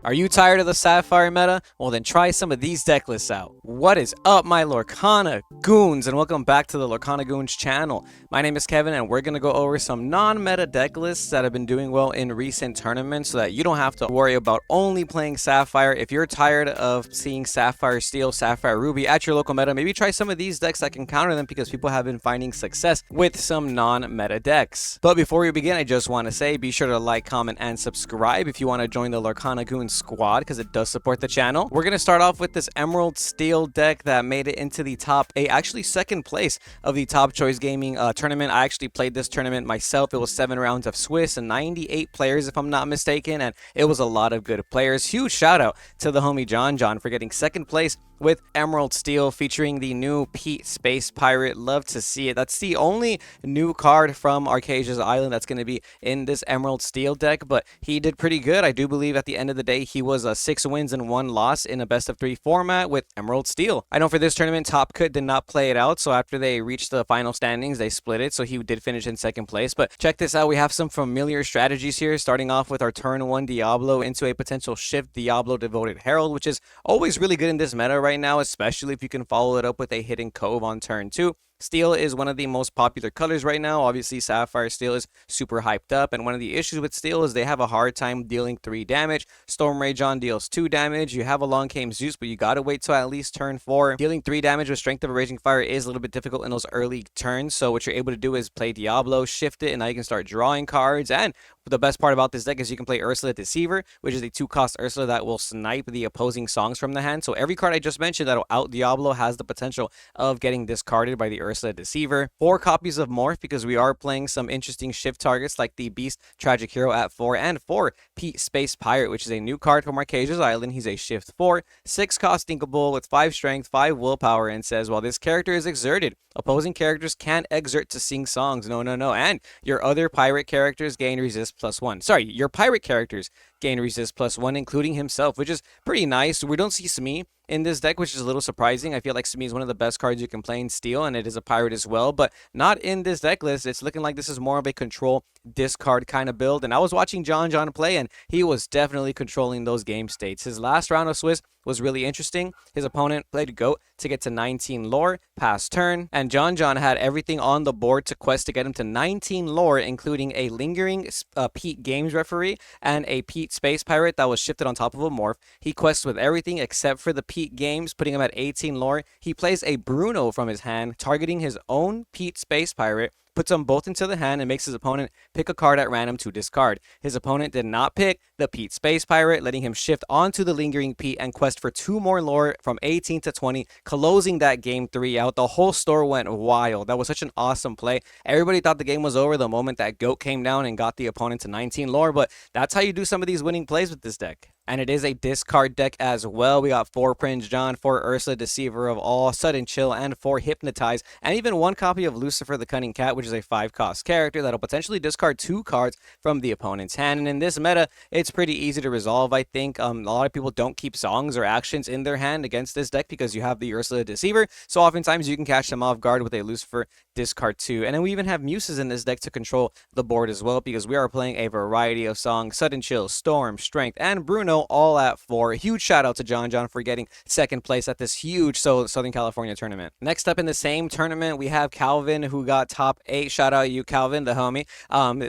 Are you tired of the sapphire meta? Well then try some of these deck lists out. What is up, my Lorcana Goons, and welcome back to the Lorcana Goons channel. My name is Kevin and we're going to go over some non-meta deck lists that have been doing well in recent tournaments so that you don't have to worry about only playing sapphire. If you're tired of seeing sapphire steel, sapphire ruby at your local meta, maybe try some of these decks that can counter them because people have been finding success with some non-meta decks. But before we begin, I just want to say be sure to like, comment, and subscribe if you want to join the Lorcana Goons squad because it does support the channel. We're going to start off with this Emerald Steel deck that made it into the top 8, actually second place of the Top Choice Gaming tournament. I actually played this tournament myself. It was 7 rounds of Swiss and 98 players if I'm not mistaken, and it was a lot of good players. Huge shout out to the homie John for getting second place with Emerald Steel featuring the new Pete Space Pirate. Love to see it. That's the only new card from Arcasia's Island that's going to be in this Emerald Steel deck, but he did pretty good. I do believe at the end of the day he was 6 wins and 1 loss in a best of 3 format with Emerald Steel. I know for this tournament Top Cut did not play it out, so after they reached the final standings they split it, so he did finish in second place. But check this out, we have some familiar strategies here, starting off with our turn 1 Diablo into a potential shift Diablo Devoted Herald, which is always really good in this meta right now, especially if you can follow it up with a Hidden Cove on turn 2. Steel is one of the most popular colors right now. Obviously, Sapphire Steel is super hyped up, and one of the issues with Steel is they have a hard time dealing 3 damage. Storm Rage on deals 2 damage. You have a Long Came Zeus, but you gotta wait till at least turn 4. Dealing 3 damage with Strength of a Raging Fire is a little bit difficult in those early turns, so what you're able to do is play Diablo, shift it, and now you can start drawing cards. And the best part about this deck is you can play Ursula Deceiver, which is a 2-cost Ursula that will snipe the opposing songs from the hand. So every card I just mentioned that'll out Diablo has the potential of getting discarded by the Ursula Deceiver. 4 copies of Morph because we are playing some interesting shift targets like the Beast Tragic Hero at 4, and 4 Pete Space Pirate, which is a new card from Arcasia's Island. He's a shift 4, 6-cost Thinkable with 5 strength, 5 willpower, and says while this character is exerted, opposing characters can't exert to sing songs. No. And your other pirate characters gain resist +1. Sorry, your pirate characters gain resist +1, including himself, which is pretty nice. We don't see Smee in this deck, which is a little surprising. I feel like Smee is one of the best cards you can play in Steel, and it is a pirate as well, but not in this deck list. It's looking like this is more of a control discard kind of build, and I was watching John play, and he was definitely controlling those game states. His last round of Swiss was really interesting. His opponent played Goat to get to 19 lore, past turn, and John had everything on the board to quest to get him to 19 lore, including a lingering Pete Games referee and a Pete Space Pirate that was shifted on top of a morph. He quests with everything except for the Pete Games, putting him at 18 lore. He plays a Bruno from his hand, targeting his own Pete Space Pirate, puts them both into the hand and makes his opponent pick a card at random to discard. His opponent did not pick the Pete Space Pirate, letting him shift onto the lingering Pete and quest for 2 more lore from 18 to 20, closing that game 3 out. The whole store went wild. That was such an awesome play. Everybody thought the game was over the moment that Goat came down and got the opponent to 19 lore, but that's how you do some of these winning plays with this deck. And it is a discard deck as well. We got 4 Prince John, 4 Ursula Deceiver of All, Sudden Chill, and 4 Hypnotize, and even 1 copy of Lucifer the Cunning Cat, which is a 5-cost character that'll potentially discard 2 cards from the opponent's hand. And in this meta, it's pretty easy to resolve, I think. A lot of people don't keep songs or actions in their hand against this deck because you have the Ursula Deceiver, so oftentimes you can catch them off guard with a Lucifer, discard 2. And then we even have Muses in this deck to control the board as well because we are playing a variety of songs: Sudden Chill, Storm, Strength, and Bruno, all at 4. Huge shout out to John for getting second place at this huge Southern California tournament. Next up in the same tournament, we have Calvin, who got top 8. Shout out you, Calvin, the homie.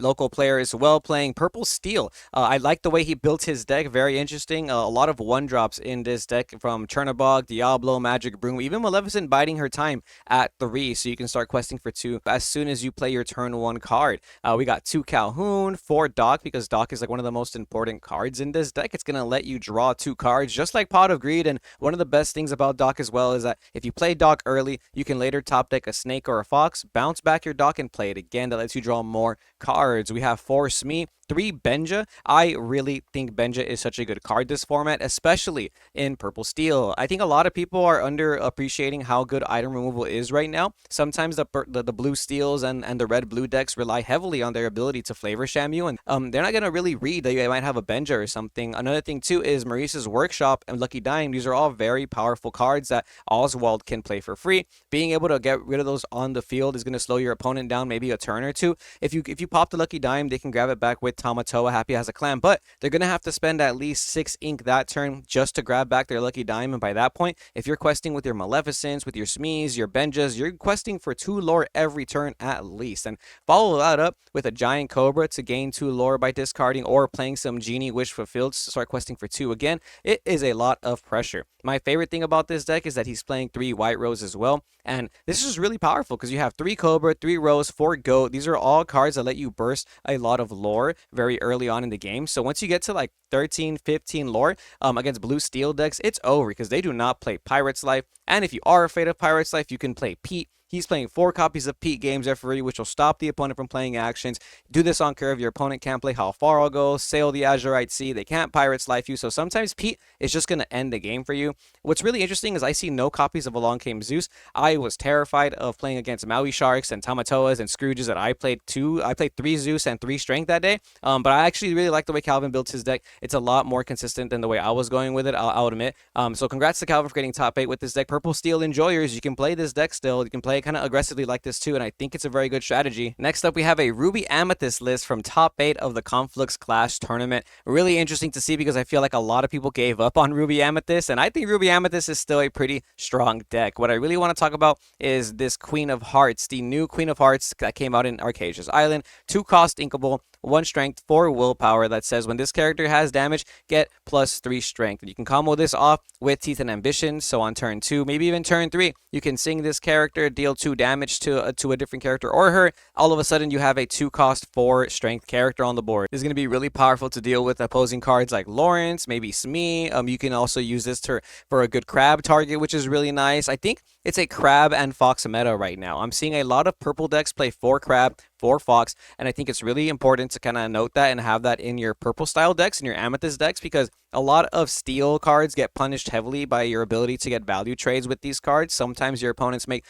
Local player as well, playing Purple Steel. I like the way he built his deck. Very interesting. A lot of 1-drops in this deck from Chernadog, Diablo, Magic Broom, even Maleficent biding her time at 3, so you can start questing for 2 as soon as you play your turn 1 card. We got 2 Calhoun, 4 Doc, because Doc is like one of the most important cards in this deck. It's going to let you draw 2 cards just like Pot of Greed, and one of the best things about Doc as well is that if you play Doc early, you can later top deck a Snake or a Fox, bounce back your Doc and play it again. That lets you draw more cards. We have 4 Smee, 3 Benja. I really think Benja is such a good card this format, especially in Purple Steel. I think a lot of people are underappreciating how good item removal is right now. Sometimes the blue steels and the red blue decks rely heavily on their ability to flavor sham you, and they're not going to really read that you might have a Benja or something. Another thing too is Maurice's Workshop and Lucky Dime. These are all very powerful cards that Oswald can play for free. Being able to get rid of those on the field is going to slow your opponent down maybe a turn or 2. If you pop the Lucky Dime, they can grab it back with Tamatoa, Happy has a clan, but they're going to have to spend at least 6 ink that turn just to grab back their lucky dime. And by that point, if you're questing with your Maleficents, with your Smees, your Benjas, you're questing for 2 lore every turn at least. And follow that up with a Giant Cobra to gain 2 lore by discarding, or playing some Genie Wish Fulfilled to start questing for 2 again. It is a lot of pressure. My favorite thing about this deck is that he's playing 3 White Rose as well. And this is just really powerful because you have 3 Cobra, 3 Rose, 4 Goat. These are all cards that let you burst a lot of lore very early on in the game. So once you get to like 13, 15 lore against blue steel decks, it's over because they do not play Pirate's Life. And if you are afraid of Pirate's Life, you can play Pete. He's playing 4 copies of Pete Games Referee, which will stop the opponent from playing actions. Do this on curve. Your opponent can't play How Far I'll Go, Sail the Azurite Sea. They can't Pirate's Life you. So sometimes Pete is just going to end the game for you. What's really interesting is I see no copies of Along Came Zeus. I was terrified of playing against Maui Sharks and Tamatoas and Scrooges that I played 3 Zeus and 3 Strength that day. But I actually really like the way Calvin built his deck. It's a lot more consistent than the way I was going with it, I'll admit. So congrats to Calvin for getting top 8 with this deck. Purple Steel enjoyers, you can play this deck still. You can play it kind of aggressively like this too, and I think it's a very good strategy. Next up, we have a Ruby Amethyst list from top 8 of the Conflux Clash tournament. Really interesting to see because I feel like a lot of people gave up on Ruby Amethyst, and I think Ruby Amethyst is still a pretty strong deck. What I really want to talk about is this Queen of Hearts, the new Queen of Hearts that came out in Arcasia's Island. 2 cost inkable, 1 strength, 4 willpower that says when this character has damage, get +3 strength. And you can combo this off with Teeth and Ambition, so on turn 2, maybe even turn 3, you can sing this character, deal 2 damage to a different character or her. All of a sudden, you have a 2 cost 4 strength character on the board. This is going to be really powerful to deal with opposing cards like Lawrence, maybe Smee. You can also use this for a good crab target, which is really nice. I think it's a crab and fox meta right now. I'm seeing a lot of purple decks play 4 crab, 4 fox, and I think it's really important to kind of note that and have that in your purple style decks and your amethyst decks, because a lot of steel cards get punished heavily by your ability to get value trades with these cards. Sometimes your opponents make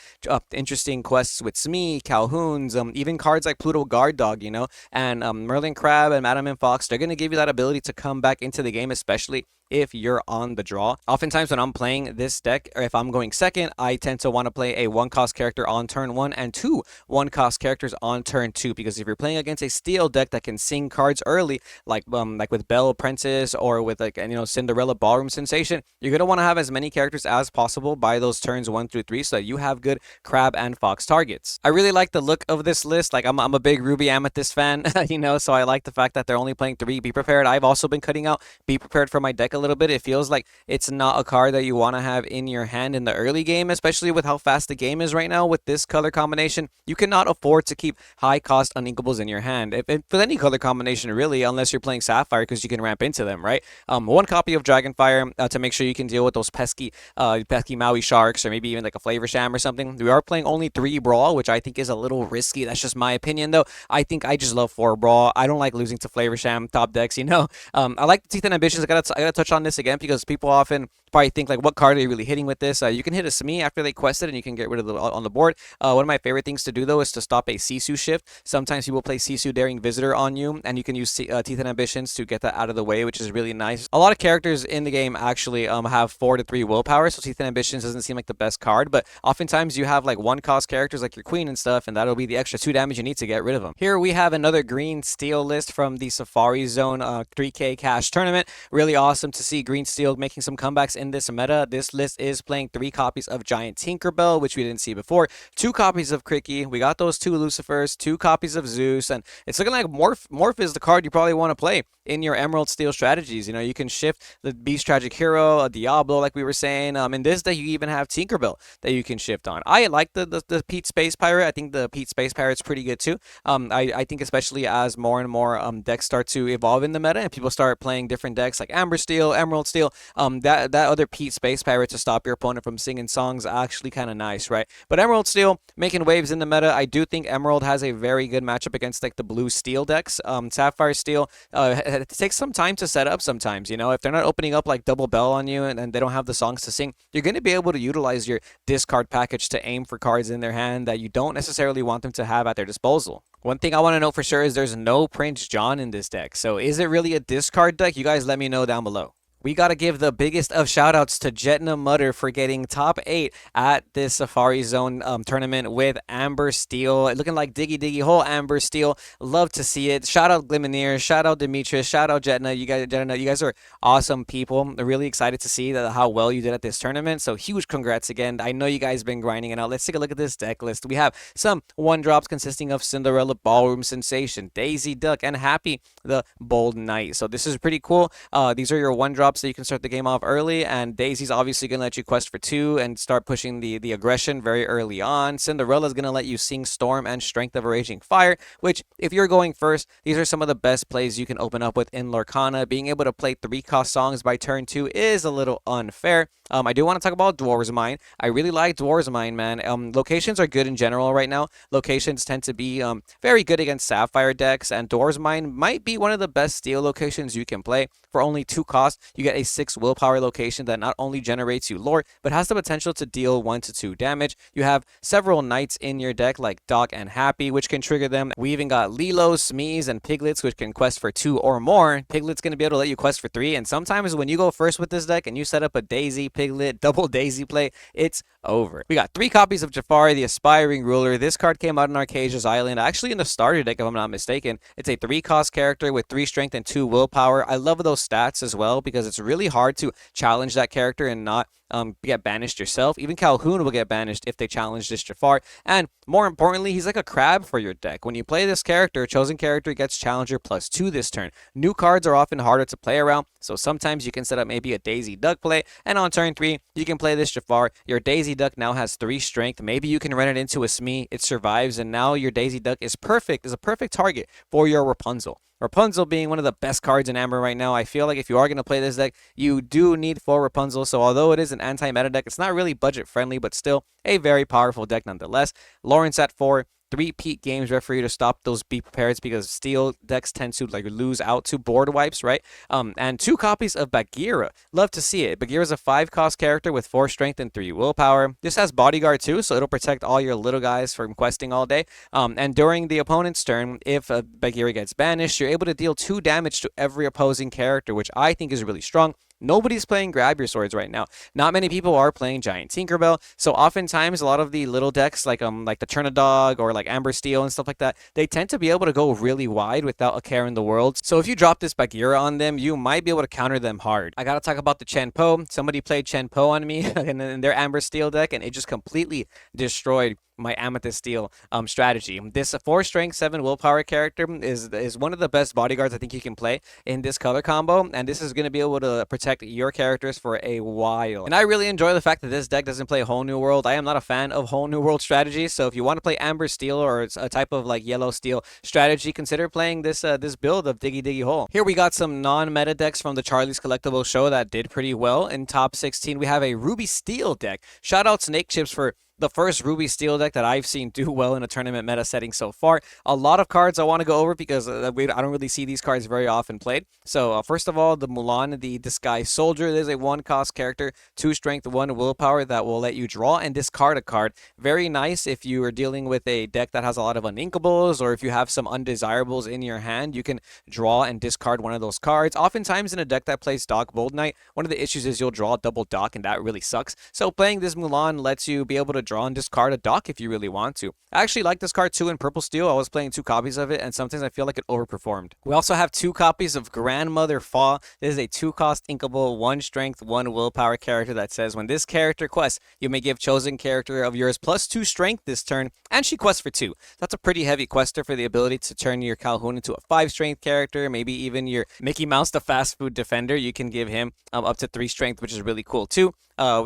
interesting quests with Smee, Calhoun's, even cards like Pluto Guard Dog, and Merlin Crab and Madam and Fox. They're going to give you that ability to come back into the game, especially if you're on the draw. Oftentimes when I'm playing this deck, or if I'm going second, I tend to want to play a 1-cost character on turn 1 and 2 1-cost characters on turn 2, because if you're playing against a steel deck that can sing cards early, like with Belle Apprentice or with Cinderella Ballroom Sensation, you're going to want to have as many characters as possible by those turns 1 through 3 so that you have good crab and fox targets. I really like the look of this list. Like I'm a big Ruby Amethyst fan, so I like the fact that they're only playing 3 Be Prepared. I've also been cutting out Be Prepared for my deck a little bit. It feels like it's not a card that you want to have in your hand in the early game, especially with how fast the game is right now with this color combination. You cannot afford to keep high cost uninkables in your hand, if with any color combination really, unless you're playing Sapphire, because you can ramp into them, right? 1 copy of Dragonfire to make sure you can deal with those pesky Maui Sharks, or maybe even like a Flavor Sham or something. We are playing only 3 Brawl, which I think is a little risky. That's just my opinion though. I think I just love 4 Brawl. I don't like losing to Flavor Sham top decks, I like the Teeth and Ambitions. I gotta touch on this again because people often probably think like, what card are you really hitting with this? You can hit a Smee after they quest it and you can get rid of it on the board. One of my favorite things to do though is to stop a Sisu shift. Sometimes people play Sisu Daring Visitor on you, and you can use Teeth and Ambitions to get that out of the way, which is really nice. A lot of characters in the game actually have 4 to 3 willpower, so Teeth and Ambitions doesn't seem like the best card, but oftentimes you have like 1-cost characters like your Queen and stuff, and that'll be the extra 2 damage you need to get rid of them. Here we have another green steel list from the Safari Zone 3K cash tournament. Really awesome to see green steel making some comebacks in this meta. This list is playing 3 copies of Giant Tinkerbell, which we didn't see before, 2 copies of Cricky, we got those 2 Lucifers, 2 copies of Zeus, and it's looking like Morph is the card you probably want to play in your Emerald Steel strategies. You can shift the Beast Tragic Hero, a Diablo, like we were saying. In this deck, you even have Tinkerbell that you can shift on. I like the Pete Space Pirate. I think the Pete Space Pirate's pretty good too. I think especially as more and more decks start to evolve in the meta and people start playing different decks like Amber Steel, Emerald Steel, that other Pete Space Pirate to stop your opponent from singing songs actually kind of nice, right? But Emerald Steel making waves in the meta. I do think Emerald has a very good matchup against like the blue steel decks. Sapphire Steel, it takes some time to set up sometimes, if they're not opening up like Double Bell on you and they don't have the songs to sing, you're going to be able to utilize your discard package to aim for cards in their hand that you don't necessarily want them to have at their disposal. One thing I want to know for sure is there's no Prince John in this deck. So is it really a discard deck? You guys let me know down below. We got to give the biggest of shout outs to Jetna Mutter for getting top 8 at this Safari Zone tournament with Amber Steel. Looking like Diggy Diggy Hole Amber Steel. Love to see it. Shout out Glimminier. Shout out Demetrius. Shout out Jetna. You guys are awesome people. I'm really excited to see how well you did at this tournament. So huge congrats again. I know you guys been grinding it out. Let's take a look at this deck list. We have some 1-drops consisting of Cinderella, Ballroom Sensation, Daisy Duck, and Happy the Bold Knight. So this is pretty cool. These are your 1-drops so you can start the game off early, and Daisy's obviously going to let you quest for 2 and start pushing the aggression very early on. Cinderella's going to let you sing Storm and Strength of a Raging Fire, which if you're going first, these are some of the best plays you can open up with in Lorcana. Being able to play 3-cost songs by turn 2 is a little unfair. I do want to talk about Dwarves Mine. I really like Dwarves Mine, man. Locations are good in general right now. Locations tend to be very good against Sapphire decks, and Dwarves Mine might be one of the best steel locations you can play. For only 2 costs, you get a 6 willpower location that not only generates you lore, but has the potential to deal 1 to 2 damage. You have several knights in your deck like Doc and Happy, which can trigger them. We even got Lilos, Smees, and Piglets, which can quest for 2 or more. Piglet's going to be able to let you quest for 3, and sometimes when you go first with this deck and you set up a Daisy, Piglet, double Daisy play, it's over. We got 3 copies of Jafari, the Aspiring Ruler. This card came out in Arcasia's Island, actually in the starter deck if I'm not mistaken. It's a 3-cost character with 3 strength and 2 willpower. I love those stats as well because it's really hard to challenge that character and not get banished yourself. Even Calhoun will get banished if they challenge this Jafar. And more importantly, he's like a crab for your deck. When you play this character, chosen character gets Challenger +2 this turn. New cards are often harder to play around, so sometimes you can set up maybe a Daisy Duck play, and on turn 3, you can play this Jafar. Your Daisy Duck now has 3 strength. Maybe you can run it into a Smee. It survives, and now your Daisy Duck is a perfect target for your Rapunzel. Rapunzel being one of the best cards in Amber right now. I feel like if you are going to play this deck, you do need full Rapunzel. So although it is an anti-meta deck, it's not really budget friendly, but still a very powerful deck nonetheless. Lawrence at 4. 3 peak games referee to stop those Be Prepared because steel decks tend to like lose out to board wipes, right? And 2 copies of Bagheera. Love to see it. Bagheera's a 5-cost character with 4 strength and 3 willpower. This has bodyguard too, so it'll protect all your little guys from questing all day. And during the opponent's turn, if Bagheera gets banished, you're able to deal 2 damage to every opposing character, which I think is really strong. Nobody's playing Grab Your Swords right now. Not many people are playing Giant Tinkerbell. So oftentimes, a lot of the little decks like the Chernadog or like Amber Steel and stuff like that, they tend to be able to go really wide without a care in the world. So if you drop this Bagheera on them, you might be able to counter them hard. I gotta talk about the Chen Po. Somebody played Chen Po on me in their Amber Steel deck, and it just completely destroyed my Amethyst Steel strategy. This 4 strength, 7 willpower character is one of the best bodyguards I think you can play in this color combo, and this is going to be able to protect your characters for a while. And I really enjoy the fact that this deck doesn't play Whole New World. I am not a fan of Whole New World strategies, so if you want to play Amber Steel or it's a type of like Yellow Steel strategy, consider playing this this build of Diggy Diggy Hole. Here we got some non-meta decks from the Charlie's Collectible show that did pretty well. In top 16, we have a Ruby Steel deck. Shout out Snake Chips for the first Ruby Steel deck that I've seen do well in a tournament meta setting so far. A lot of cards I want to go over because I don't really see these cards very often played. So first of all, the Mulan, the Disguised Soldier. There's a 1-cost character, 2 strength, 1 willpower that will let you draw and discard a card. Very nice if you are dealing with a deck that has a lot of uninkables, or if you have some undesirables in your hand, you can draw and discard one of those cards. Oftentimes in a deck that plays Doc Bold Knight, one of the issues is you'll draw double Doc, and that really sucks. So playing this Mulan lets you be able to draw and discard a Doc if you really want to. I actually like this card too in Purple Steel. I was playing 2 copies of it, and sometimes I feel like it overperformed. We also have 2 copies of Grandmother Fa. This is a 2-cost inkable, 1 strength, 1 willpower character that says when this character quests, you may give chosen character of yours +2 strength this turn, and she quests for 2. That's a pretty heavy quester for the ability to turn your Calhoun into a 5 strength character, maybe even your Mickey Mouse, the fast food defender. You can give him up to 3 strength, which is really cool too.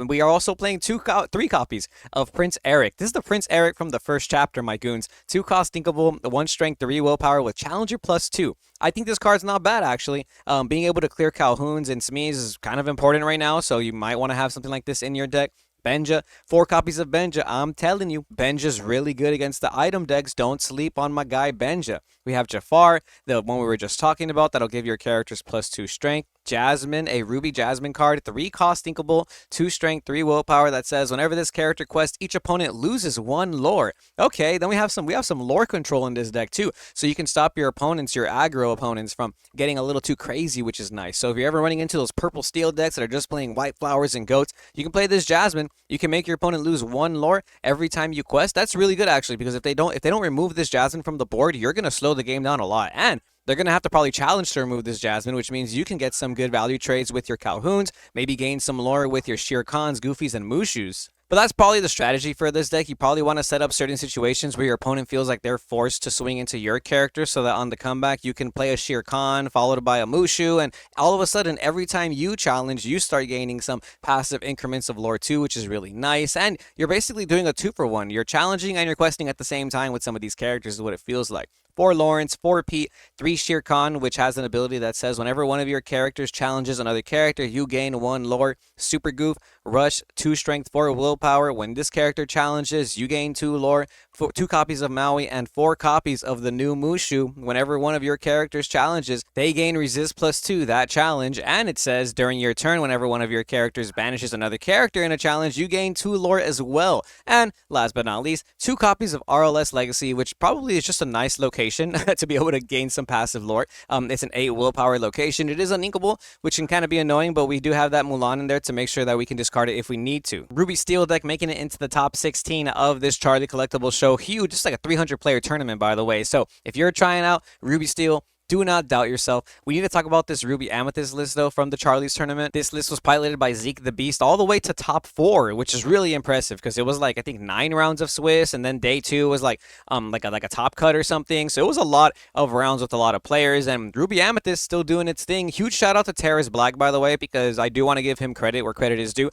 We are also playing 3 copies of Prince Eric. This is the Prince Eric from the first chapter, my goons. 2-cost inkable, 1 strength, 3 willpower with Challenger +2. I think this card's not bad, actually. Being able to clear Calhouns and Smees is kind of important right now, so you might want to have something like this in your deck. Benja, 4 copies of Benja. I'm telling you, Benja's really good against the item decks. Don't sleep on my guy Benja. We have Jafar, the one we were just talking about, that'll give your characters +2 strength. Jasmine, a Ruby Jasmine card, 3 cost inkable, 2 strength, 3 willpower that says whenever this character quests, each opponent loses 1 lore. Okay, then we have some lore control in this deck too. So you can stop your opponents, your aggro opponents, from getting a little too crazy, which is nice. So if you're ever running into those purple steel decks that are just playing white flowers and goats, you can play this Jasmine. You can make your opponent lose 1 lore every time you quest. That's really good actually, because if they don't remove this Jasmine from the board, you're gonna slow the game down a lot. And they're going to have to probably challenge to remove this Jasmine, which means you can get some good value trades with your Calhouns, maybe gain some lore with your Shere Khans, Goofies, and Mushus. But that's probably the strategy for this deck. You probably want to set up certain situations where your opponent feels like they're forced to swing into your character so that on the comeback you can play a Shere Khan followed by a Mushu, and all of a sudden every time you challenge you start gaining some passive increments of lore too, which is really nice. And you're basically doing a 2-for-1. You're challenging and you're questing at the same time with some of these characters is what it feels like. 4 Lawrence, 4 Pete, 3 Shere Khan, which has an ability that says whenever one of your characters challenges another character, you gain 1 lore. Super Goof, Rush, 2 Strength, 4 Willpower. When this character challenges, you gain 2 lore, 2 copies of Maui, and 4 copies of the new Mushu. Whenever one of your characters challenges, they gain Resist +2, that challenge. And it says during your turn, whenever one of your characters banishes another character in a challenge, you gain 2 lore as well. And last but not least, 2 copies of RLS Legacy, which probably is just a nice location to be able to gain some passive lore. It's an 8 willpower location. It is uninkable, which can kind of be annoying, but we do have that Mulan in there to make sure that we can discard it if we need to. Ruby Steel deck making it into the top 16 of this Charlie Collectible show. Huge, just like a 300 player tournament, by the way. So if you're trying out Ruby Steel, do not doubt yourself. We need to talk about this Ruby Amethyst list, though, from the Charlie's tournament. This list was piloted by Zeke the Beast all the way to top 4, which is really impressive because it was like, I think, 9 rounds of Swiss, and then day 2 was like a top cut or something. So it was a lot of rounds with a lot of players, and Ruby Amethyst still doing its thing. Huge shout out to Terrace Black, by the way, because I do want to give him credit where credit is due.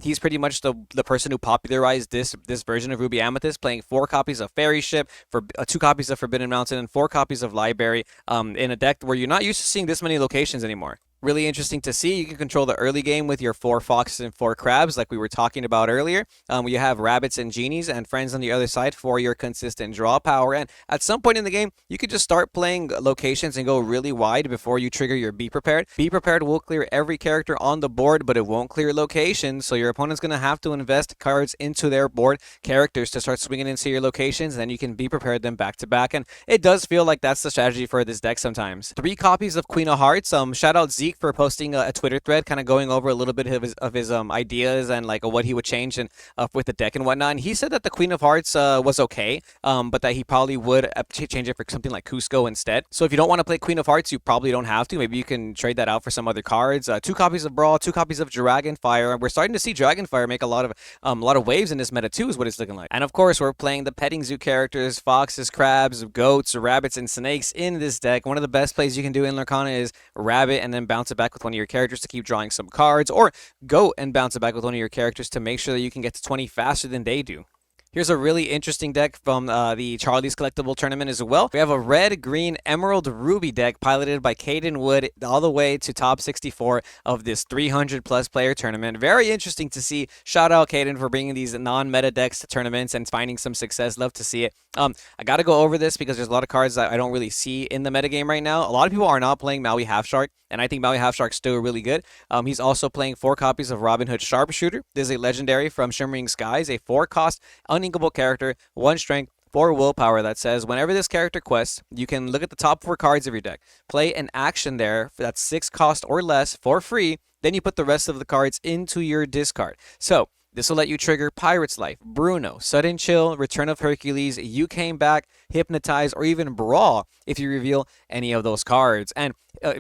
He's pretty much the person who popularized this version of Ruby Amethyst, playing 4 copies of Fairy Ship, for 2 copies of Forbidden Mountain, and 4 copies of Library. In a deck where you're not used to seeing this many locations anymore. Really interesting to see. You can control the early game with your 4 foxes and 4 crabs like we were talking about earlier. You have rabbits and genies and friends on the other side for your consistent draw power. And at some point in the game, you could just start playing locations and go really wide before you trigger your Be Prepared. Be Prepared will clear every character on the board, but it won't clear locations. So your opponent's going to have to invest cards into their board characters to start swinging into your locations. And then you can Be Prepared them back to back. And it does feel like that's the strategy for this deck sometimes. 3 copies of Queen of Hearts. Shout out Zeke for posting a Twitter thread kind of going over a little bit of his ideas and like what he would change and with the deck and whatnot. And he said that the Queen of Hearts was okay, but that he probably would change it for something like Cusco instead. So if you don't want to play Queen of Hearts, you probably don't have to. Maybe you can trade that out for some other cards. 2 copies of Brawl, 2 copies of Dragonfire. We're starting to see Dragonfire make a lot of waves in this meta too, is what it's looking like. And of course, we're playing the petting zoo characters, foxes, crabs, goats, rabbits, and snakes in this deck. One of the best plays you can do in Lorcana is rabbit and then bounce it back with one of your characters to keep drawing some cards, or goat and bounce it back with one of your characters to make sure that you can get to 20 faster than they do. Here's a really interesting deck from the Charlie's Collectible Tournament as well. We have a red, green, emerald, ruby deck piloted by Caden Wood all the way to top 64 of this 300-plus player tournament. Very interesting to see. Shout out Caden for bringing these non-meta decks to tournaments and finding some success. Love to see it. I got to go over this because there's a lot of cards that I don't really see in the metagame right now. A lot of people are not playing Maui Half Shark, and I think Maui Half Shark's still really good. He's also playing 4 copies of Robin Hood Sharpshooter. This is a legendary from Shimmering Skies, a 4-cost uninkable character, 1 strength, 4 willpower that says whenever this character quests, you can look at the top 4 cards of your deck, play an action there that's 6 cost or less for free, then you put the rest of the cards into your discard. So this will let you trigger Pirate's Life, Bruno, Sudden Chill, Return of Hercules, You Came Back, Hypnotize, or even Brawl if you reveal any of those cards. And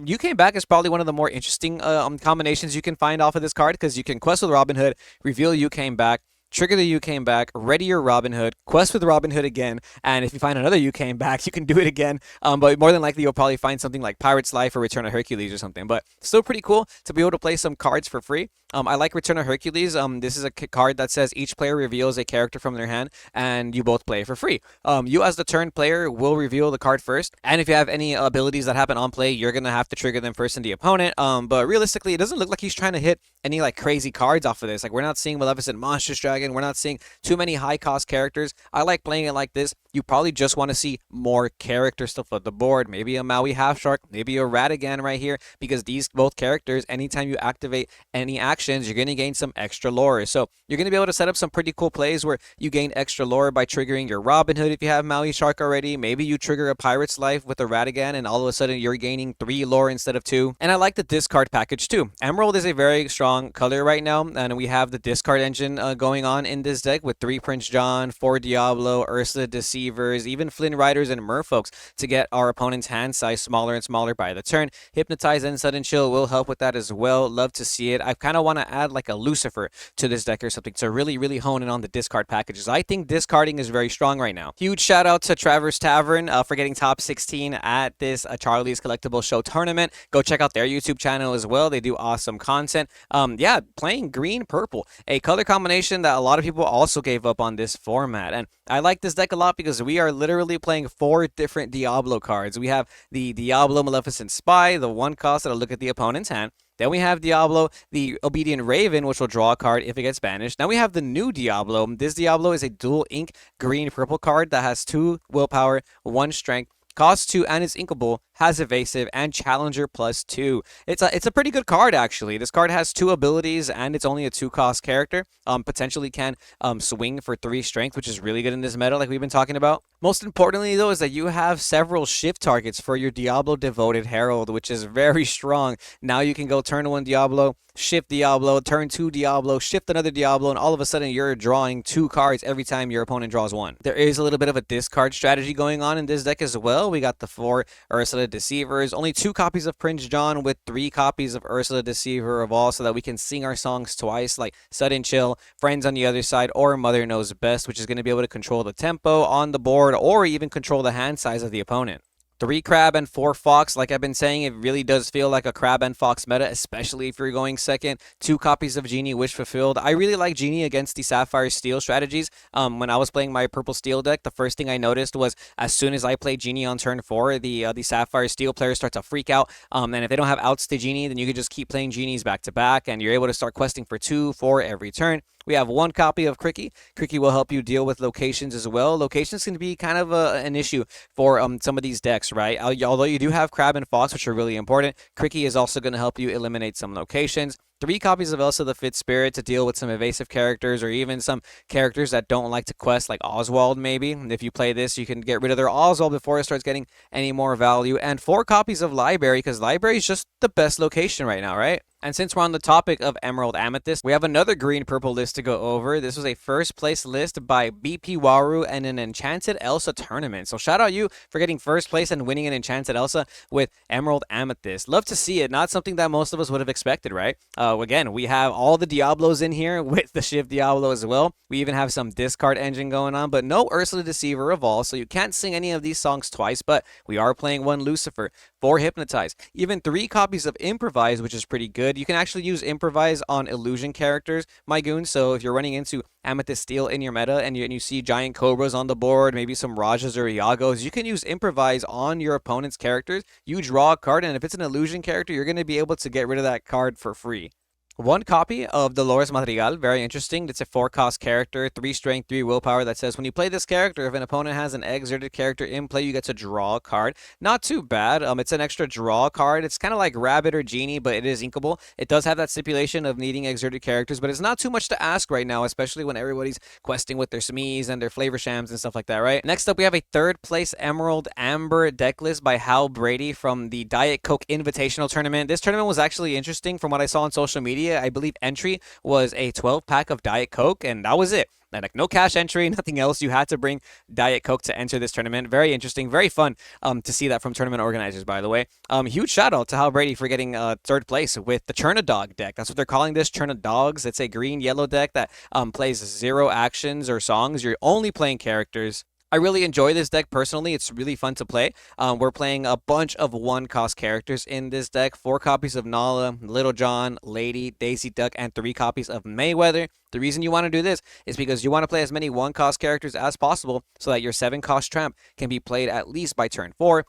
You Came Back is probably one of the more interesting combinations you can find off of this card, because you can quest with Robin Hood, reveal You Came Back, trigger the You Came Back, ready your Robin Hood, quest with Robin Hood again, and if you find another You Came Back, you can do it again, but more than likely you'll probably find something like Pirate's Life or Return of Hercules or something, but still pretty cool to be able to play some cards for free. I like Return of Hercules. This is a card that says each player reveals a character from their hand, and you both play for free. You as the turn player will reveal the card first, and if you have any abilities that happen on play, you're going to have to trigger them first in the opponent, but realistically, it doesn't look like he's trying to hit any like crazy cards off of this. Like, we're not seeing Maleficent Monstrous Dragon dragon. We're not seeing too many high cost characters. I like playing it like this. You probably just want to see more character stuff on the board. Maybe a Maui Half Shark, maybe a Ratigan right here, because these both characters, anytime you activate any actions, you're going to gain some extra lore. So you're going to be able to set up some pretty cool plays where you gain extra lore by triggering your Robin Hood if you have Maui Shark already. Maybe you trigger a Pirate's Life with a Ratigan and all of a sudden you're gaining 3 lore instead of 2. And I like the discard package too. Emerald is a very strong color right now, and we have the discard engine going on in this deck with 3 Prince John, 4 Diablo, Ursula Deceivers, even Flynn Riders and Merfolks to get our opponent's hand size smaller and smaller by the turn. Hypnotize and Sudden Chill will help with that as well. Love to see it. I kind of want to add like a Lucifer to this deck or something to really hone in on the discard packages. I think discarding is very strong right now. Huge shout out to Traverse Tavern for getting top 16 at this Charlie's Collectible Show tournament. Go check out their YouTube channel as well. They do awesome content. Yeah, playing green purple, a color combination that a lot of people also gave up on this format, and I like this deck a lot because we are literally playing 4 different Diablo cards. We have the Diablo Maleficent Spy, the 1 cost that'll look at the opponent's hand. Then we have Diablo, the Obedient Raven, which will draw a card if it gets banished. Now we have the new Diablo. This Diablo is a dual ink green-purple card that has 2 willpower, 1 strength, costs 2 and is inkable, has evasive, and challenger +2. It's a pretty good card, actually. This card has 2 abilities, and it's only a 2-cost character. Potentially can swing for 3 strength, which is really good in this meta, like we've been talking about. Most importantly, though, is that you have several shift targets for your Diablo Devoted Herald, which is very strong. Now you can go turn 1 Diablo, shift Diablo, turn 2 Diablo, shift another Diablo, and all of a sudden you're drawing 2 cards every time your opponent draws 1. There is a little bit of a discard strategy going on in this deck as well. We got the 4 Ursula Deceivers, only 2 copies of Prince John with 3 copies of Ursula Deceiver of all, so that we can sing our songs twice, like Sudden Chill, Friends on the Other Side, or Mother Knows Best, which is going to be able to control the tempo on the board or even control the hand size of the opponent. 3 Crab and 4 Fox, like I've been saying, it really does feel like a Crab and Fox meta, especially if you're going second. 2 copies of Genie, Wish Fulfilled. I really like Genie against the Sapphire Steel strategies. When I was playing my Purple Steel deck, the first thing I noticed was as soon as I play Genie on turn 4, the Sapphire Steel players start to freak out. And if they don't have outs to Genie, then you can just keep playing Genies back to back, and you're able to start questing for 2, 4 every turn. We have 1 copy of Cricky. Cricky will help you deal with locations as well. Locations can be kind of an issue for some of these decks, right? Although you do have Crab and Fox, which are really important, Cricky is also going to help you eliminate some locations. 3 copies of Elsa the Fit Spirit to deal with some evasive characters or even some characters that don't like to quest, like Oswald maybe. If you play this, you can get rid of their Oswald before it starts getting any more value. And 4 copies of Library, because Library is just the best location right now, right? And since we're on the topic of Emerald Amethyst, we have another green-purple list to go over. This was a first-place list by BP Waru and an Enchanted Elsa tournament. So shout out you for getting first place and winning an Enchanted Elsa with Emerald Amethyst. Love to see it. Not something that most of us would have expected, right? Again, we have all the Diablos in here with the Shift Diablo as well. We even have some discard engine going on, but no Ursula Deceiver of all, so you can't sing any of these songs twice, but we are playing 1 Lucifer, 4 Hypnotize, even 3 copies of Improvise, which is pretty good. You can actually use Improvise on illusion characters, my goons, so if you're running into Amethyst Steel in your meta and you see Giant Cobras on the board, maybe some Rajas or Iagos, you can use Improvise on your opponent's characters. You draw a card, and if it's an illusion character, you're going to be able to get rid of that card for free. 1 copy of Dolores Madrigal, very interesting. It's a 4-cost character, 3 strength, 3 willpower that says when you play this character, if an opponent has an exerted character in play, you get to draw a card. Not too bad. It's an extra draw card. It's kind of like Rabbit or Genie, but it is inkable. It does have that stipulation of needing exerted characters, but it's not too much to ask right now, especially when everybody's questing with their Smees and their Flavor Shams and stuff like that, right? Next up, we have a 3rd place Emerald Amber deck list by Hal Brady from the Diet Coke Invitational Tournament. This tournament was actually interesting from what I saw on social media. I believe entry was a 12-pack of Diet Coke, and that was it. Like no cash entry, nothing else. You had to bring Diet Coke to enter this tournament. Very interesting, very fun to see that from tournament organizers, by the way. Huge shout out to Hal Brady for getting 3rd place with the Chernadog deck. That's what they're calling this, Chernadogs. It's a green-yellow deck that plays 0 actions or songs. You're only playing characters. I really enjoy this deck personally. It's really fun to play. We're playing a bunch of one-cost characters in this deck. 4 copies of Nala, Little John, Lady, Daisy Duck, and 3 copies of Mayweather. The reason you want to do this is because you want to play as many one-cost characters as possible so that your 7-cost Tramp can be played at least by turn 4.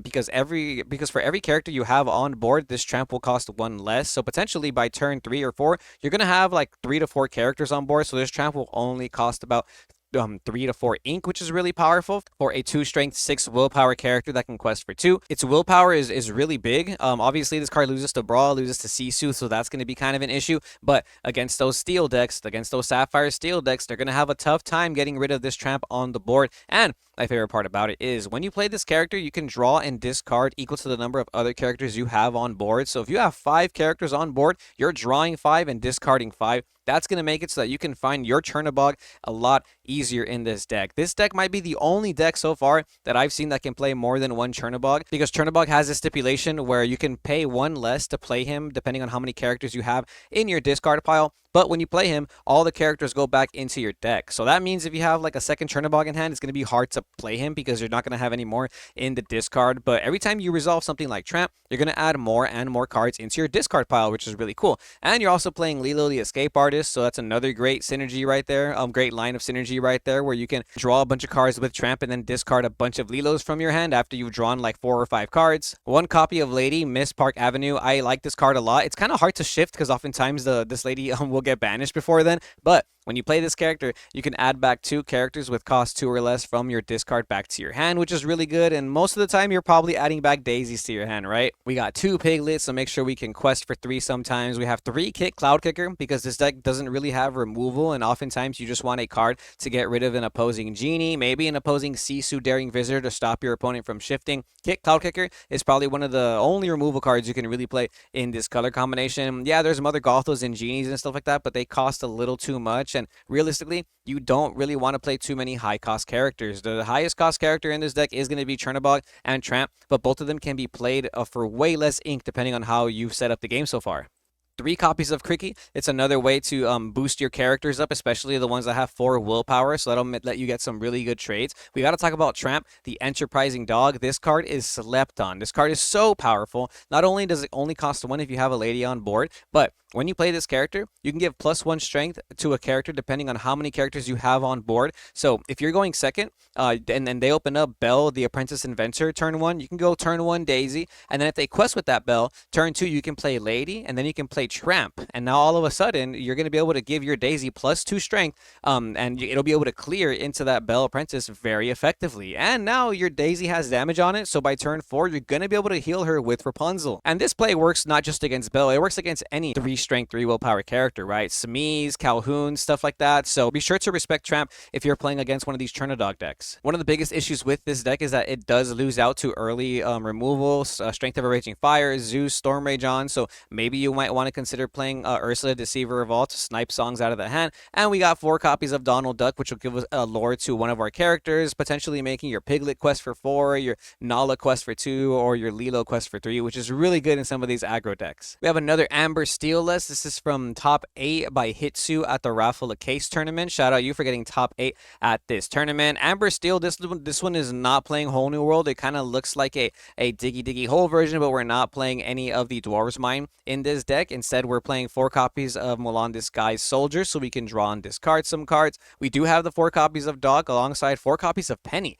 Because for every character you have on board, this Tramp will cost 1 less. So potentially by turn 3 or 4, you're going to have like 3 to 4 characters on board. So this Tramp will only cost about 3 to 4 ink, which is really powerful for a 2 strength 6 willpower character that can quest for 2. Its willpower is really big. Obviously this card loses to Brawl, loses to Sisu, so that's going to be kind of an issue, but against those steel decks, against those sapphire steel decks, they're going to have a tough time getting rid of this Tramp on the board. And my favorite part about it is when you play this character, you can draw and discard equal to the number of other characters you have on board. So if you have 5 characters on board, you're drawing 5 and discarding 5. That's going to make it so that you can find your Chernadog a lot easier in this deck. This deck might be the only deck so far that I've seen that can play more than 1 Chernadog, because Chernadog has a stipulation where you can pay 1 less to play him depending on how many characters you have in your discard pile. But when you play him, all the characters go back into your deck. So that means if you have like a second Chernabog in hand, it's going to be hard to play him because you're not going to have any more in the discard. But every time you resolve something like Tramp, you're going to add more and more cards into your discard pile, which is really cool. And you're also playing Lilo the Escape Artist, so that's another great synergy right there. Great line of synergy right there, where you can draw a bunch of cards with Tramp and then discard a bunch of Lilos from your hand after you've drawn like 4 or 5 cards. 1 copy of Lady, Miss Park Avenue. I like this card a lot. It's kind of hard to shift because oftentimes this lady will get banished before then, but when you play this character, you can add back 2 characters with cost 2 or less from your discard back to your hand, which is really good, and most of the time you're probably adding back daisies to your hand, right? We got 2 piglets, so make sure we can quest for 3 sometimes. We have 3 kick Cloud Kicker, because this deck doesn't really have removal, and oftentimes you just want a card to get rid of an opposing Genie, maybe an opposing Sisu Daring Visitor to stop your opponent from shifting. Kick Cloud Kicker is probably one of the only removal cards you can really play in this color combination. Yeah, there's Mother Gothels and Genies and stuff like that, but they cost a little too much, and realistically, you don't really want to play too many high-cost characters. The highest cost character in this deck is going to be Chernabog and Tramp, but both of them can be played for way less ink depending on how you've set up the game so far. 3 copies of Cricky. It's another way to boost your characters up, especially the ones that have 4 willpower, so that'll let you get some really good trades. We got to talk about Tramp, the Enterprising Dog. This card is slept on. This card is so powerful. Not only does it only cost 1 if you have a lady on board, but when you play this character, you can give +1 strength to a character depending on how many characters you have on board. So if you're going second, and then they open up Belle, the Apprentice Inventor, turn 1, you can go turn 1 Daisy, and then if they quest with that Belle, turn 2 you can play Lady, and then you can play Tramp, and now all of a sudden you're going to be able to give your Daisy +2 strength, and it'll be able to clear into that Belle Apprentice very effectively. And now your Daisy has damage on it, so by turn 4 you're going to be able to heal her with Rapunzel. And this play works not just against Belle, it works against any 3 strength, 3 willpower character, right? Smeeze, Calhoun, stuff like that. So be sure to respect Tramp if you're playing against one of these Chernadog decks. One of the biggest issues with this deck is that it does lose out to early removals, Strength of a Raging Fire, Zeus, Storm Rage on, so maybe you might want to consider playing Ursula, Deceiver Revolt to snipe songs out of the hand. And we got 4 copies of Donald Duck, which will give us a lore to one of our characters, potentially making your Piglet quest for 4, your Nala quest for 2, or your Lilo quest for 3, which is really good in some of these aggro decks. We have another Amber Steel list. This is from Top 8 by Hitsu at the Raffle a Case tournament. Shout out you for getting top 8 at this tournament. Amber Steel, this one is not playing Whole New World. It kind of looks like a Diggy Diggy Hole version, but we're not playing any of the Dwarves Mine in this deck. Instead, we're playing 4 copies of Mulan Disguise Soldier, so we can draw and discard some cards. We do have the 4 copies of Dog alongside 4 copies of Penny.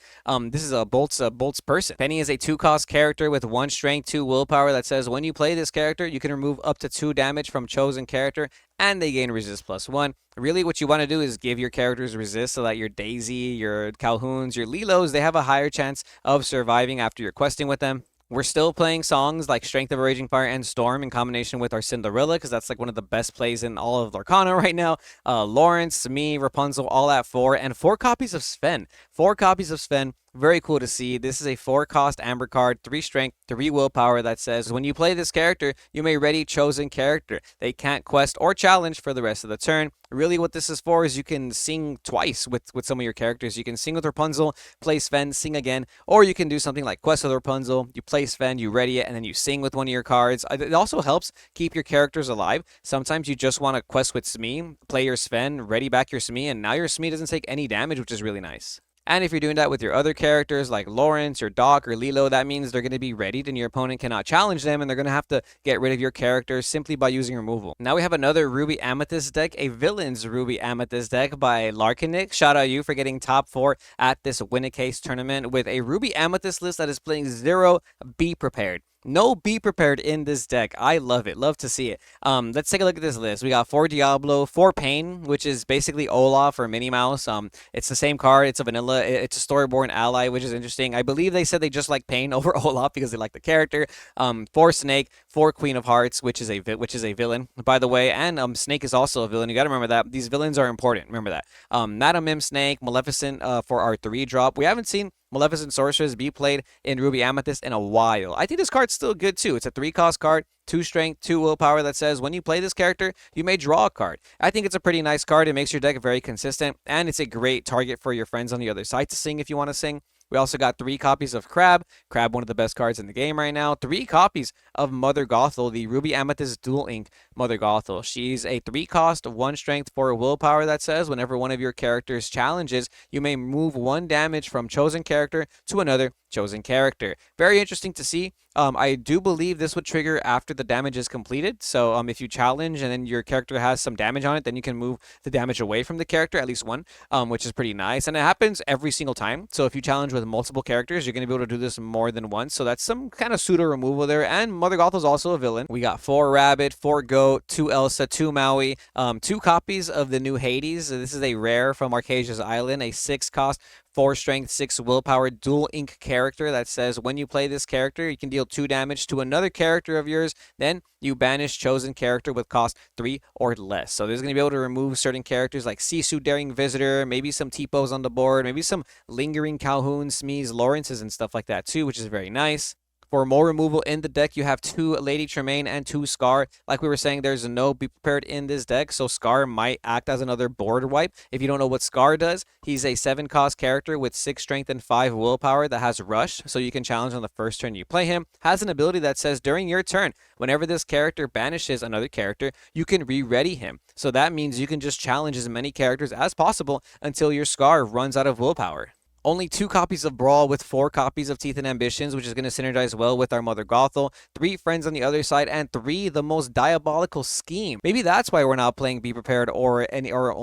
This is a Bolt's person. Penny is a 2-cost character with 1 strength, 2 willpower that says when you play this character, you can remove up to 2 damage from chosen character, and they gain resist +1. Really, what you want to do is give your characters resist so that your Daisy, your Calhouns, your Lilos, they have a higher chance of surviving after you're questing with them. We're still playing songs like Strength of a Raging Fire and Storm in combination with our Cinderella, because that's like one of the best plays in all of Lorcana right now. Lawrence, me, Rapunzel, all at 4, and 4 copies of Sven. 4 copies of Sven. Very cool to see. This is a 4-cost Amber card, 3 strength, 3 willpower that says when you play this character, you may ready chosen character. They can't quest or challenge for the rest of the turn. Really what this is for is you can sing twice with some of your characters. You can sing with Rapunzel, play Sven, sing again, or you can do something like quest with Rapunzel, you play Sven, you ready it, and then you sing with one of your cards. It also helps keep your characters alive. Sometimes you just want to quest with Smee, play your Sven, ready back your Smee, and now your Smee doesn't take any damage, which is really nice. And if you're doing that with your other characters like Lawrence or Doc or Lilo, that means they're going to be readied and your opponent cannot challenge them, and they're going to have to get rid of your characters simply by using removal. Now we have another Ruby Amethyst deck, a Villains Ruby Amethyst deck by Larcana. Shout out you for getting top 4 at this Win-A-Case tournament with a Ruby Amethyst list that is playing 0 Be Prepared. No Be Prepared in this deck. I love it. Love to see it. Let's take a look at this list. We got 4 Diablo, 4 Pain, which is basically Olaf or Minnie Mouse. It's the same card. It's a vanilla. It's a Storyborn ally, which is interesting. I believe they said they just like Pain over Olaf because they like the character. 4 Snake, 4 Queen of Hearts, which is a villain, by the way. And Snake is also a villain. You got to remember that. These villains are important. Remember that. Madam Mim Snake, Maleficent for our 3 drop. We haven't seen Maleficent Sorceress be played in Ruby Amethyst in a while. I think this card's still good too. It's a 3-cost card, 2 strength, 2 willpower that says when you play this character, you may draw a card. I think it's a pretty nice card. It makes your deck very consistent, and it's a great target for your friends on the other side to sing if you want to sing. We also got 3 copies of Crab, one of the best cards in the game right now. 3 copies of Mother Gothel, the Ruby Amethyst Dual Ink Mother Gothel. She's a 3-cost, 1 strength, 4 willpower that says whenever one of your characters challenges, you may move 1 damage from chosen character to another chosen character. Very interesting to see. I do believe this would trigger after the damage is completed. So if you challenge and then your character has some damage on it, then you can move the damage away from the character, at least 1, which is pretty nice. And it happens every single time. So if you challenge with multiple characters, you're going to be able to do this more than once. So that's some kind of pseudo removal there. And Mother Gothel is also a villain. We got 4 Rabbit, 4 Goat, 2 Elsa, 2 Maui, 2 copies of the new Hades. This is a rare from Arcasia's Island, a 6-cost, 4 strength, 6 willpower, dual ink character that says when you play this character, you can deal 2 damage to another character of yours. Then you banish chosen character with cost 3 or less. So there's going to be able to remove certain characters like Sisu, Daring Visitor, maybe some T-Pos on the board, maybe some Lingering Calhoun, Smees, Lawrences, and stuff like that too, which is very nice. For more removal in the deck, you have 2 Lady Tremaine and 2 Scar. Like we were saying, there's no Be Prepared in this deck, so Scar might act as another board wipe. If you don't know what Scar does, he's a 7-cost character with 6 strength and 5 willpower that has Rush, so you can challenge on the first turn you play him. Has an ability that says during your turn, whenever this character banishes another character, you can re-ready him. So that means you can just challenge as many characters as possible until your Scar runs out of willpower. Only 2 copies of Brawl with 4 copies of Teeth and Ambitions, which is going to synergize well with our Mother Gothel. 3 Friends on the other side, and 3 The Most Diabolical Scheme. Maybe that's why we're not playing Be Prepared or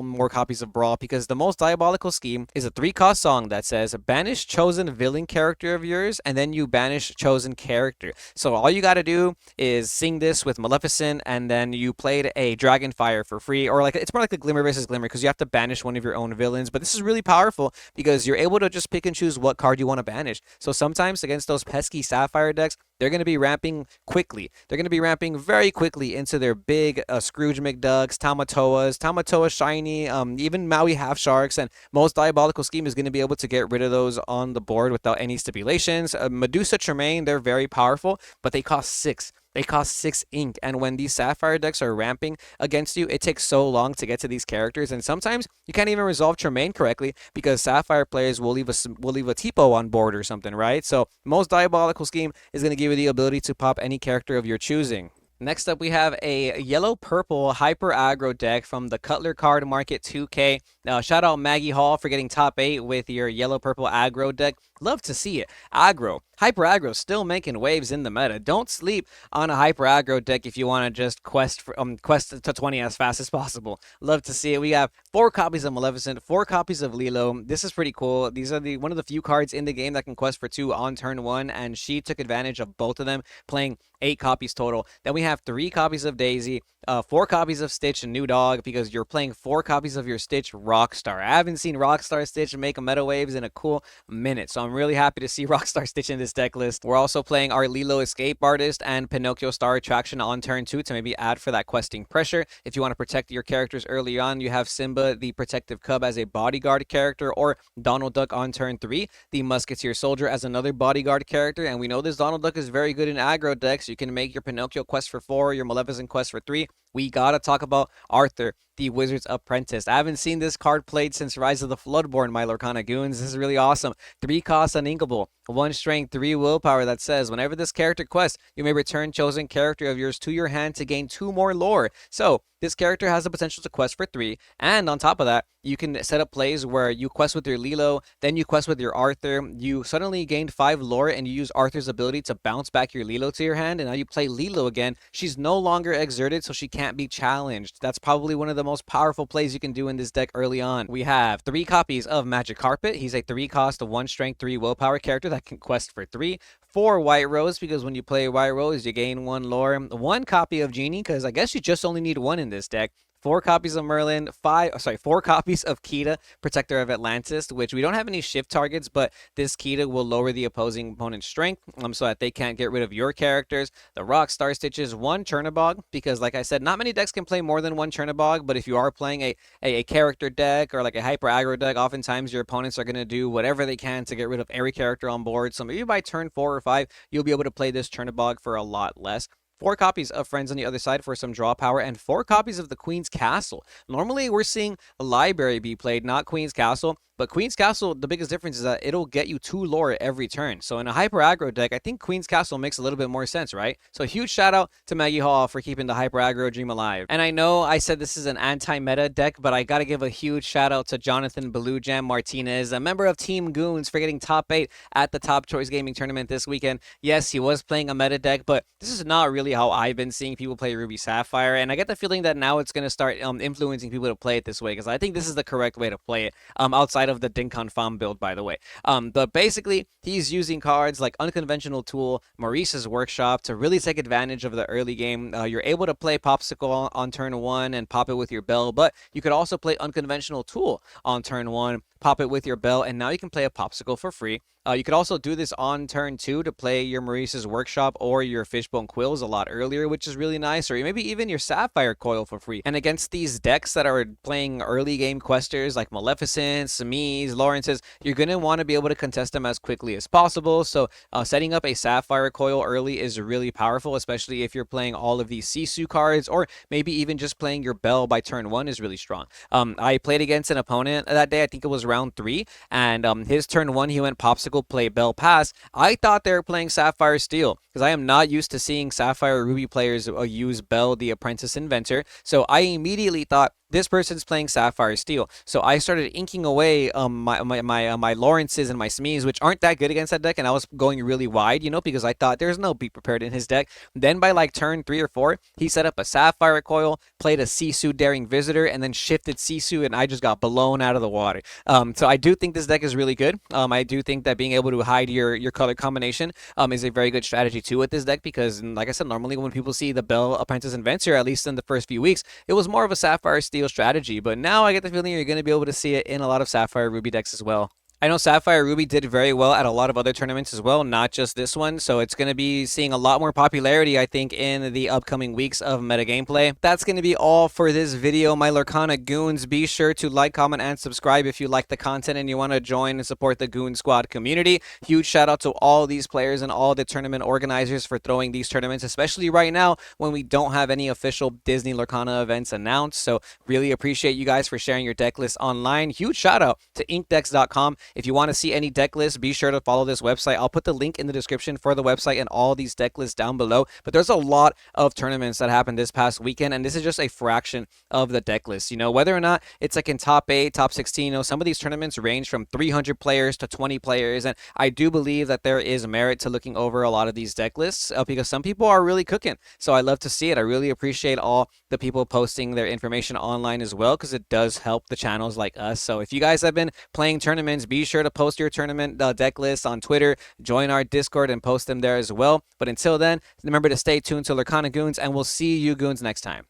more copies of Brawl, because The Most Diabolical Scheme is a 3-cost song that says banish chosen villain character of yours, and then you banish chosen character. So all you got to do is sing this with Maleficent, and then you played a Dragonfire for free, or like it's more like a Glimmer versus Glimmer, because you have to banish one of your own villains. But this is really powerful because you're able to just pick and choose what card you want to banish. So sometimes against those pesky Sapphire decks, they're going to be ramping quickly. They're going to be ramping very quickly into their big Scrooge McDucks, Tamatoa Shiny, even Maui Half Sharks, and Most Diabolical Scheme is going to be able to get rid of those on the board without any stipulations. Medusa Tremaine, they're very powerful, but they cost 6. They cost 6 ink, and when these Sapphire decks are ramping against you, it takes so long to get to these characters, and sometimes you can't even resolve Tremaine correctly because Sapphire players will leave a Tipo on board or something, right? So Most Diabolical Scheme is going to give you the ability to pop any character of your choosing. Next up, we have a yellow-purple hyper aggro deck from the Cutler Card Market 2K. Shout out Maggie Hall for getting top 8 with your yellow-purple aggro deck. Love to see it. Aggro. Hyper aggro still making waves in the meta. Don't sleep on a hyper aggro deck if you want to just quest to 20 as fast as possible. Love to see it. We have 4 copies of Maleficent, 4 copies of Lilo. This is pretty cool. These are one of the few cards in the game that can quest for 2 on turn 1, and she took advantage of both of them, playing 8 copies total. Then we have 3 copies of Daisy, 4 copies of Stitch and New Dog, because you're playing 4 copies of your Stitch Rockstar. I haven't seen Rockstar Stitch make a meta waves in a cool minute, so I'm really happy to see Rockstar Stitch in this deck list. We're also playing our Lilo Escape Artist and Pinocchio Star Attraction on turn 2 to maybe add for that questing pressure. If you want to protect your characters early on, you have Simba the Protective Cub as a bodyguard character, or Donald Duck on turn 3, the Musketeer Soldier as another bodyguard character, and we know this Donald Duck is very good in aggro decks. You can make your Pinocchio quest for 4, your Maleficent quest for 3. We gotta talk about Arthur, the Wizard's Apprentice. I haven't seen this card played since Rise of the Floodborn, my Lorcana Goons. This is really awesome. 3 costs uninkable. 1 strength, 3 willpower that says whenever this character quests, you may return chosen character of yours to your hand to gain 2 more lore. So this character has the potential to quest for 3, and on top of that, you can set up plays where you quest with your Lilo, then you quest with your Arthur, you suddenly gained 5 lore, and you use Arthur's ability to bounce back your Lilo to your hand, and now you play Lilo again. She's no longer exerted, so she can't be challenged. That's probably one of the most powerful plays you can do in this deck early on. We have 3 copies of Magic Carpet. He's a 3 cost, 1 strength, 3 willpower character that can quest for 3. 4 White Rose, because when you play White Rose, you gain 1 lore. 1 copy of Genie, because I guess you just only need 1 in this deck. 4 copies of Merlin, 4 copies of Kita, Protector of Atlantis, which we don't have any shift targets, but this Kita will lower the opposing opponent's strength, so that they can't get rid of your characters. The Rock Star Stitches, 1 Chernadog, because like I said, not many decks can play more than 1 Chernadog, but if you are playing a character deck or like a hyper aggro deck, oftentimes your opponents are going to do whatever they can to get rid of every character on board. So maybe by turn 4 or 5, you'll be able to play this Chernadog for a lot less. 4 copies of Friends on the Other Side for some draw power, and 4 copies of the Queen's Castle. Normally, we're seeing a library be played, not Queen's Castle. But Queen's Castle, the biggest difference is that it'll get you 2 lore every turn. So in a hyper aggro deck, I think Queen's Castle makes a little bit more sense, right? So huge shout out to Maggie Hall for keeping the hyper aggro dream alive. And I know I said this is an anti-meta deck, but I gotta give a huge shout out to Jonathan Blue Jam Martinez, a member of Team Goons, for getting top 8 at the Top Choice Gaming Tournament this weekend. Yes, he was playing a meta deck, but this is not really how I've been seeing people play Ruby Sapphire. And I get the feeling that now it's gonna start influencing people to play it this way, because I think this is the correct way to play it, outside of the Dinkan Farm build, by the way. But basically, he's using cards like Unconventional Tool, Maurice's Workshop to really take advantage of the early game. You're able to play Popsicle on turn 1 and pop it with your Bell, but you could also play Unconventional Tool on turn 1, pop it with your Bell, and now you can play a Popsicle for free. You could also do this on turn 2 to play your Maurice's Workshop or your Fishbone Quills a lot earlier, which is really nice, or maybe even your Sapphire Coil for free. And against these decks that are playing early game questers like Maleficent, Samiz, Lawrence's, you're going to want to be able to contest them as quickly as possible. So setting up a Sapphire Coil early is really powerful, especially if you're playing all of these Sisu cards, or maybe even just playing your Bell by turn 1 is really strong. I played against an opponent that day, I think it was round 3, and his turn 1, he went Popsicle, play Bell, pass. I thought they were playing Sapphire Steel, because I am not used to seeing Sapphire Ruby players use Bell, the Apprentice Inventor. So I immediately thought, this person's playing Sapphire Steel. So I started inking away my Lawrences and my Smees, which aren't that good against that deck, and I was going really wide, because I thought there's no Be Prepared in his deck. Then by like turn 3 or 4, he set up a Sapphire Coil, played a Sisu Daring Visitor, and then shifted Sisu, and I just got blown out of the water. So I do think this deck is really good. I do think that being able to hide your color combination is a very good strategy too with this deck, because like I said, normally when people see the Bell Apprentice Inventor, at least in the first few weeks, it was more of a Sapphire Steel strategy, but now I get the feeling you're going to be able to see it in a lot of Sapphire Ruby decks as well. I know Sapphire Ruby did very well at a lot of other tournaments as well, not just this one, so it's going to be seeing a lot more popularity, I think, in the upcoming weeks of meta gameplay. That's going to be all for this video, my Lorcana Goons. Be sure to like, comment, and subscribe if you like the content and you want to join and support the Goon Squad community. Huge shout out to all these players and all the tournament organizers for throwing these tournaments, especially right now when we don't have any official Disney Lorcana events announced, so really appreciate you guys for sharing your deck list online. Huge shout out to inkdecks.com. If you want to see any deck lists, be sure to follow this website. I'll put the link in the description for the website and all these deck lists down below. But there's a lot of tournaments that happened this past weekend, and this is just a fraction of the deck list. Whether or not it's like in top 8, top 16, some of these tournaments range from 300 players to 20 players, and I do believe that there is merit to looking over a lot of these deck lists because some people are really cooking. So I love to see it. I really appreciate all the people posting their information online as well, because it does help the channels like us. So if you guys have been playing tournaments, be sure to post your tournament deck lists on Twitter, join our Discord, and post them there as well. But until then, remember to stay tuned to Lorcana Goons, and we'll see you Goons next time.